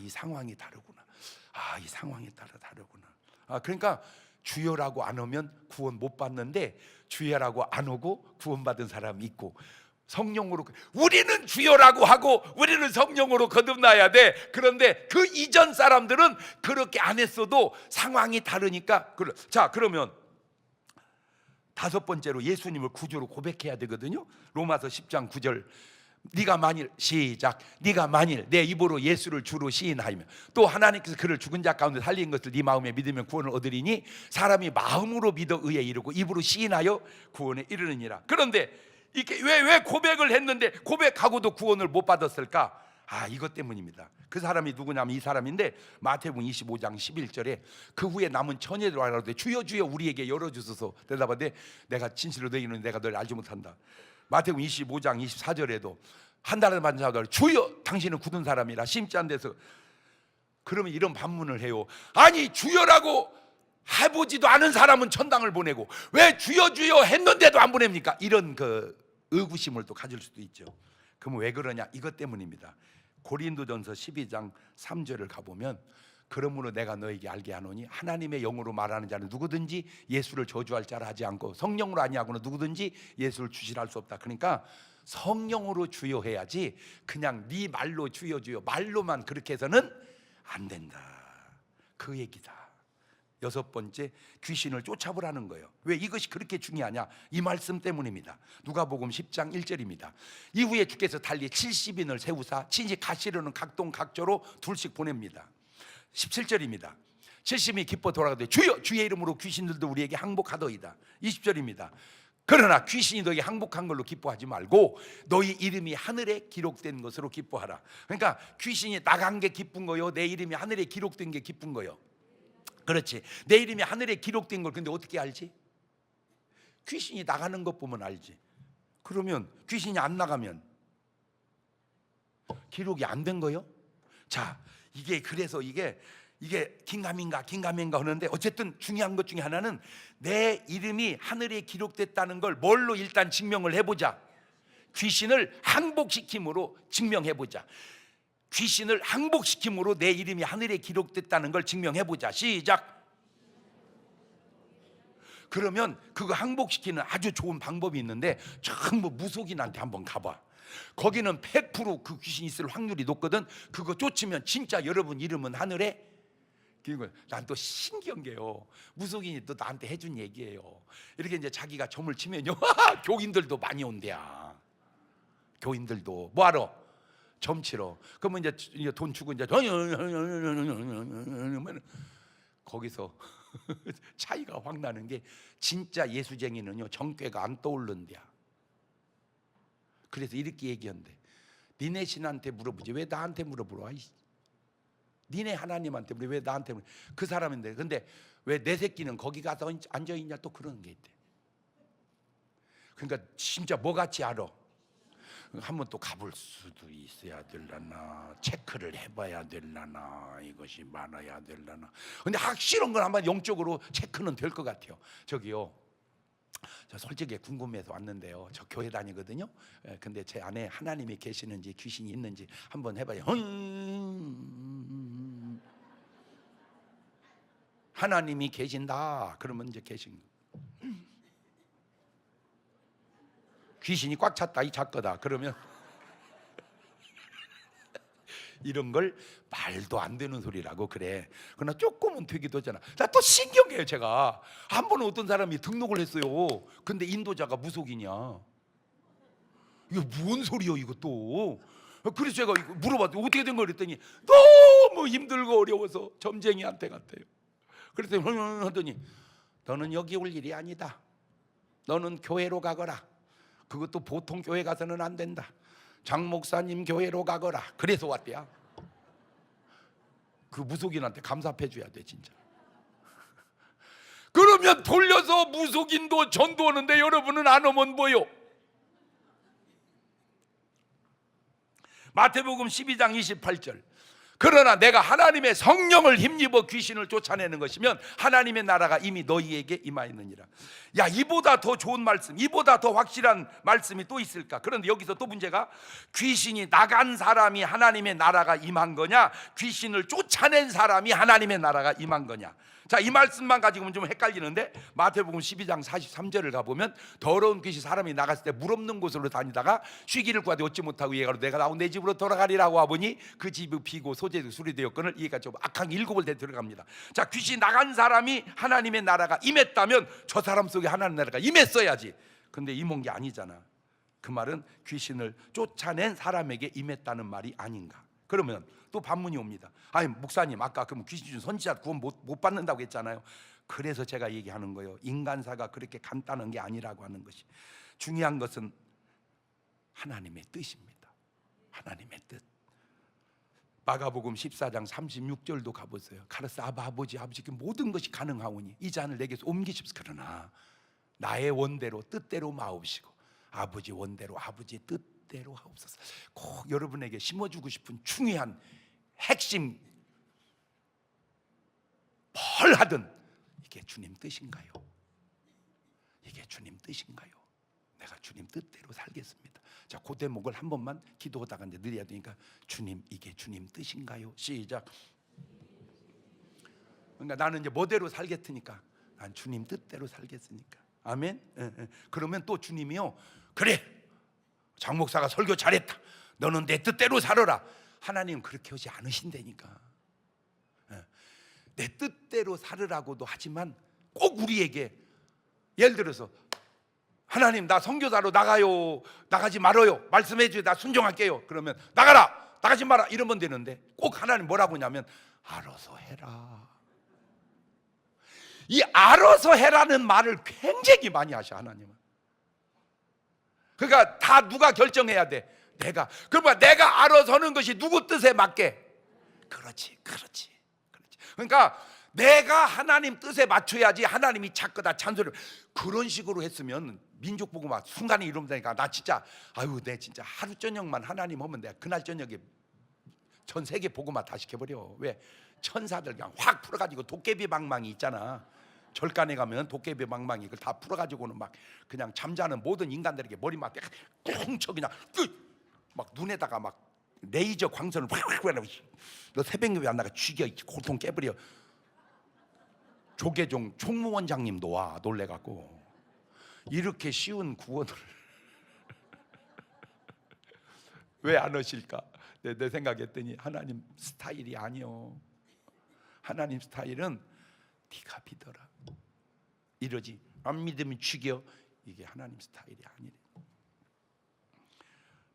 Speaker 1: 이 상황이 다르구나. 이 상황이 다르구나. 그러니까 주여라고 안 오면 구원 못 받는데 주여라고 안 오고 구원받은 사람이 있고, 성령으로 우리는 주여라고 하고 우리는 성령으로 거듭나야 돼. 그런데 그 이전 사람들은 그렇게 안 했어도 상황이 다르니까. 자, 그러면 다섯 번째로 예수님을 구주로 고백해야 되거든요. 로마서 10장 9절. 네가 만일 시작 네가 만일 내 입으로 예수를 주로 시인하면 또 하나님께서 그를 죽은 자 가운데 살린 것을 네 마음에 믿으면 구원을 얻으리니 사람이 마음으로 믿어 의에 이르고 입으로 시인하여 구원에 이르느니라. 그런데 이게 왜 고백을 했는데 고백하고도 구원을 못 받았을까? 이것 때문입니다. 그 사람이 누구냐면 이 사람인데, 마태복음 25장 11절에 그 후에 남은 처녀들 와라 주여 주여 우리에게 열어주소서 대답하되 내가 진실로 너희는 내가 너를 알지 못한다. 마태복음 25장 24절에도 한 달을 받은 자들 주여 당신은 굳은 사람이라 심지 않은 데서. 그러면 이런 반문을 해요. 아니 주여라고 해보지도 않은 사람은 천당을 보내고 왜 주여 주여 했는데도 안 보냅니까? 이런 그 의구심을 또 가질 수도 있죠. 그럼 왜 그러냐? 이것 때문입니다. 고린도전서 12장 3절을 가보면 그러므로 내가 너에게 알게 하노니 하나님의 영으로 말하는 자는 누구든지 예수를 저주할 자라 하지 않고 성령으로 아니하고는 누구든지 예수를 주시라 할 수 없다. 그러니까 성령으로 주여해야지 그냥 네 말로 주여 주여 말로만 그렇게 해서는 안 된다. 그 얘기다. 여섯 번째, 귀신을 쫓아보라는 거예요. 왜 이것이 그렇게 중요하냐? 이 말씀 때문입니다. 누가복음 10장 1절입니다. 이후에 주께서 달리 70인을 세우사 친히 가시려는 각동 각조로 둘씩 보냅니다. 17절입니다. 70인이 기뻐 돌아가되 주여 주의 이름으로 귀신들도 우리에게 항복하더이다. 20절입니다. 그러나 귀신이 너희 항복한 걸로 기뻐하지 말고 너희 이름이 하늘에 기록된 것으로 기뻐하라. 그러니까 귀신이 나간 게 기쁜 거요, 내 이름이 하늘에 기록된 게 기쁜 거요. 그렇지. 내 이름이 하늘에 기록된 걸 근데 어떻게 알지? 귀신이 나가는 것 보면 알지. 그러면 귀신이 안 나가면 기록이 안 된 거요? 자, 이게 그래서 이게 긴가민가 하는데 어쨌든 중요한 것 중에 하나는 내 이름이 하늘에 기록됐다는 걸 뭘로 일단 증명을 해보자. 귀신을 항복시킴으로 증명해보자. 귀신을 항복시킴으로 내 이름이 하늘에 기록됐다는 걸 증명해보자. 시작. 그러면 그거 항복시키는 아주 좋은 방법이 있는데, 전부 무속인한테 한번 가봐. 거기는 100% 그 귀신이 있을 확률이 높거든. 그거 쫓으면 진짜 여러분 이름은 하늘에. 난 또 신기한 게요, 무속인이 또 나한테 해준 얘기예요. 이렇게 이제 자기가 점을 치면요 교인들도 많이 온대야. 교인들도 뭐하러? 점치러. 그러면 이제 돈 주고 이제 거기서 차이가 확 나는 게, 진짜 예수쟁이는요 정죄가 안 떠오른대야. 그래서 이렇게 얘기한대. 니네 신한테 물어보지 왜 나한테 물어보러? 니네 하나님한테 물어 왜 나한테 물어? 그 사람인데 근데 왜 내 새끼는 거기 가서 앉아있냐, 또 그런 게 있대. 그러니까 진짜 뭐같이 알아? 한번 또 가볼 수도 있어야 될라나, 체크를 해봐야 될라나, 이것이 많아야 될라나. 근데 확실한 건 한번 영적으로 체크는 될 것 같아요. 저기요, 저 솔직히 궁금해서 왔는데요, 저 교회 다니거든요. 근데 제 안에 하나님이 계시는지 귀신이 있는지 한번 해봐요. 하나님이 계신다 그러면 이제 계신 거. 귀신이 꽉 찼다, 이 작거다 그러면 이런 걸 말도 안 되는 소리라고 그래. 그러나 조금은 되기도 하잖아. 나 또 신기해요. 제가 한 번은 어떤 사람이 등록을 했어요. 근데 인도자가 무속이냐. 이거 뭔 소리요 이거 또. 그래서 제가 물어봤더니 어떻게 된 거 그랬더니 너무 힘들고 어려워서 점쟁이한테 갔대요. 그랬더니 하더니 너는 여기 올 일이 아니다. 너는 교회로 가거라. 그것도 보통 교회 가서는 안 된다. 장 목사님 교회로 가거라. 그래서 왔대야. 그 무속인한테 감사해 줘야 돼 진짜. 그러면 돌려서 무속인도 전도하는데 여러분은 안 오면 뭐요? 마태복음 12장 28절. 그러나 내가 하나님의 성령을 힘입어 귀신을 쫓아내는 것이면 하나님의 나라가 이미 너희에게 임하였느니라. 야, 이보다 더 좋은 말씀, 이보다 더 확실한 말씀이 또 있을까? 그런데 여기서 또 문제가, 귀신이 나간 사람이 하나님의 나라가 임한 거냐, 귀신을 쫓아낸 사람이 하나님의 나라가 임한 거냐. 자, 이 말씀만 가지고는 좀 헷갈리는데 마태복음 12장 43절을 가보면 더러운 귀신 사람이 나갔을 때 물 없는 곳으로 다니다가 쉬기를 구하되 얻지 못하고 얘가 내가 나온 내 집으로 돌아가리라고 하보니 그 집이 비고 소재도 술이 되었거늘 이가 좀 악한 일곱을 들어갑니다. 자, 귀신 나간 사람이 하나님의 나라가 임했다면 저 사람 속에 하나님의 나라가 임했어야지. 근데 임한 게 아니잖아. 그 말은 귀신을 쫓아낸 사람에게 임했다는 말이 아닌가. 그러면 또 반문이 옵니다. 아니 목사님, 아까 그럼 귀신 중 선지자 구원 못 받는다고 했잖아요. 그래서 제가 얘기하는 거예요. 인간사가 그렇게 간단한 게 아니라고 하는 것이. 중요한 것은 하나님의 뜻입니다. 하나님의 뜻. 마가복음 14장 36절도 가보세요. 가르사 아버지 아버지께 모든 것이 가능하오니 이 잔을 내게서 옮기십시오. 그러나 나의 원대로 뜻대로 마옵시고 아버지 원대로 아버지 뜻대로 하옵소서. 꼭 여러분에게 심어주고 싶은 중요한 핵심, 뭘 하든 이게 주님 뜻인가요? 이게 주님 뜻인가요? 내가 주님 뜻대로 살겠습니다. 자, 그 대목을 한 번만 기도하다가 이제 느려야 되니까, 주님 이게 주님 뜻인가요? 시작. 그러니까 나는 이제 뭐대로 살겠으니까, 난 주님 뜻대로 살겠으니까. 아멘. 그러면 또 주님이요, 그래 장 목사가 설교 잘했다, 너는 내 뜻대로 살아라. 하나님은 그렇게 하지 않으신다니까. 내 뜻대로 살으라고도 하지만 꼭 우리에게, 예를 들어서 하나님 나 선교사로 나가요, 나가지 말아요, 말씀해 주세요, 나 순종할게요. 그러면 나가라, 나가지 마라 이러면 되는데, 꼭 하나님 뭐라고 하냐면 알아서 해라. 이 알아서 해라는 말을 굉장히 많이 하셔 하나님은. 그러니까 다 누가 결정해야 돼? 내가. 그러니까 내가 알아서 하는 것이 누구 뜻에 맞게? 그렇지. 그러니까 내가 하나님 뜻에 맞춰야지 하나님이 자꾸다 잔소리. 그런 식으로 했으면 민족 보고 막 순간에 이러면다니까. 나 진짜 내 진짜 하루 저녁만 하나님 하면 내가 그날 저녁에 전 세계 보고만 다 시켜버려. 왜? 천사들 그냥 확 풀어가지고 도깨비 방망이 있잖아. 절간에 가면 도깨비 방망이 그걸 다 풀어가지고는 막 그냥 잠자는 모든 인간들에게 머리 막 꽁쳐 그냥 막 눈에다가 막 레이저 광선을 확 너 새벽에 왜 안 나가 죽여 고통 깨버려. 조계종 총무원장님도 와 놀래갖고 이렇게 쉬운 구원을 왜 안 하실까? 내 생각했더니 하나님 스타일이 아니요. 하나님 스타일은 네가 믿어라. 이러지 안 믿으면 죽여. 이게 하나님 스타일이 아니래.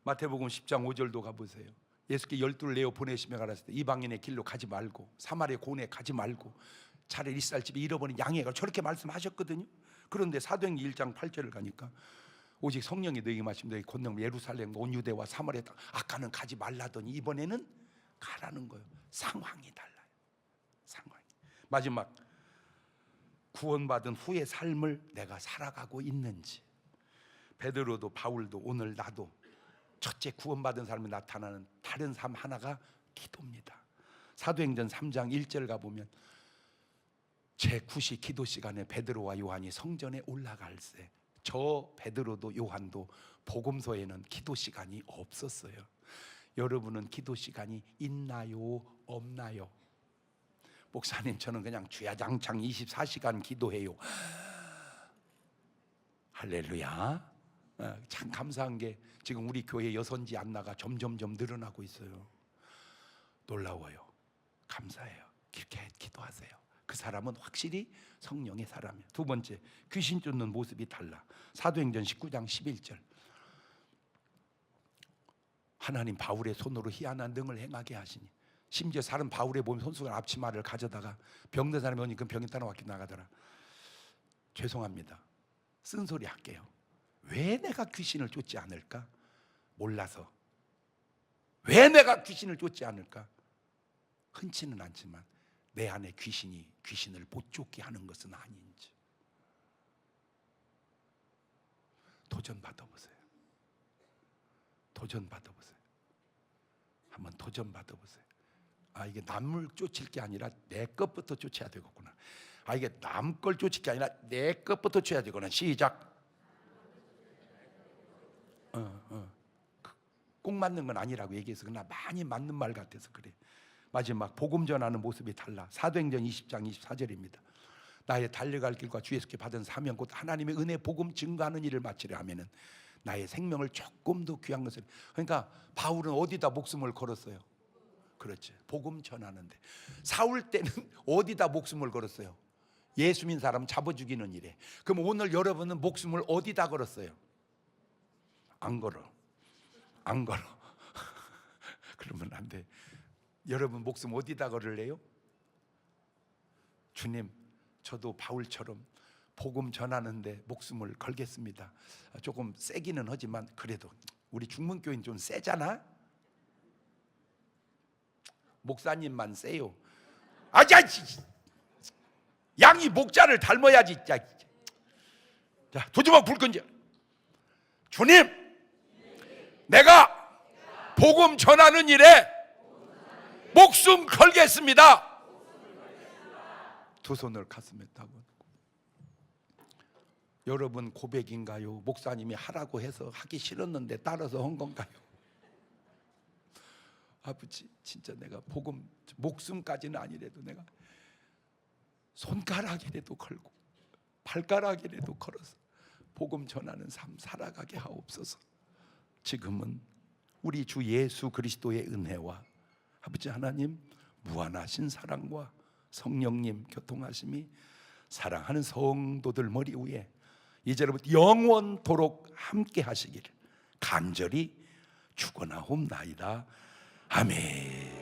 Speaker 1: 마태복음 10장 5절도 가보세요. 예수께 12를 내어 보내시며 가라사대 이방인의 길로 가지 말고 사마리아 고원에 가지 말고 차라리 이스라엘 집에 잃어버린 양에 가 저렇게 말씀하셨거든요. 그런데 사도행전 1장 8절을 가니까 오직 성령이 너희에게 마시면 너희 권능 예루살렘 온 유대와 사마리아 땅 아까는 가지 말라더니 이번에는 가라는 거예요. 상황이 달라요. 상황이. 마지막 구원받은 후의 삶을 내가 살아가고 있는지. 베드로도 바울도 오늘 나도 첫째 구원받은 삶이 나타나는 다른 삶 하나가 기도입니다. 사도행전 3장 1절 가보면 제9시 기도 시간에 베드로와 요한이 성전에 올라갈새 저 베드로도 요한도 복음서에는 기도 시간이 없었어요. 여러분은 기도 시간이 있나요? 없나요? 목사님 저는 그냥 주야장창 24시간 기도해요. 할렐루야. 참 감사한 게 지금 우리 교회 여선지 안나가 점점점 늘어나고 있어요. 놀라워요. 감사해요. 그렇게 기도하세요. 그 사람은 확실히 성령의 사람이에요. 두 번째, 귀신 쫓는 모습이 달라. 사도행전 19장 11절 하나님 바울의 손으로 희한한 능을 행하게 하시니 심지어 사람 바울의 몸 손수건 앞치마를 가져다가 병든 사람이 오니 그 병이 따라 왔기 나가더라. 죄송합니다. 쓴소리 할게요. 왜 내가 귀신을 쫓지 않을까? 몰라서. 왜 내가 귀신을 쫓지 않을까? 흔치는 않지만 내 안에 귀신이 귀신을 못 쫓게 하는 것은 아닌지 도전 받아보세요. 도전 받아보세요. 한번 도전 받아보세요. 이게 남을 쫓을 게 아니라 내 것부터 쫓아야 되겠구나. 이게 남 걸 쫓을 게 아니라 내 것부터 쫓아야 되구나. 시작. 꼭 맞는 건 아니라고 얘기해서 그러나 많이 맞는 말 같아서 그래. 마지막 복음 전하는 모습이 달라. 사도행전 20장 24절입니다. 나의 달려갈 길과 주 예수께 받은 사명 곧 하나님의 은혜 복음 증거하는 일을 마치려 하면은 나의 생명을 조금 더 귀한 것을. 그러니까 바울은 어디다 목숨을 걸었어요? 그렇지, 복음 전하는데. 사울 때는 어디다 목숨을 걸었어요? 예수 믿는 사람 잡아 죽이는 일에. 그럼 오늘 여러분은 목숨을 어디다 걸었어요? 안 걸어. 안 걸어. 그러면 안 돼. 여러분 목숨 어디다 걸을래요? 주님, 저도 바울처럼 복음 전하는데 목숨을 걸겠습니다. 조금 세기는 하지만 그래도 우리 중문교인 좀 세잖아. 목사님만 세요. 양이 목자를 닮아야지. 자, 도주막 불 건져. 주님, 내가 복음 전하는 일에 목숨 걸겠습니다. 두 손을 가슴에 따고. 여러분 고백인가요? 목사님이 하라고 해서 하기 싫었는데 따라서 한 건가요? 아버지, 진짜 내가 복음 목숨까지는 아니래도 내가 손가락이라도 걸고 발가락이라도 걸어서 복음 전하는 삶 살아가게 하옵소서. 지금은 우리 주 예수 그리스도의 은혜와 아버지 하나님 무한하신 사랑과 성령님 교통하심이 사랑하는 성도들 머리 위에 이제부터 영원토록 함께 하시기를 간절히 축원하옵나이다. 아멘.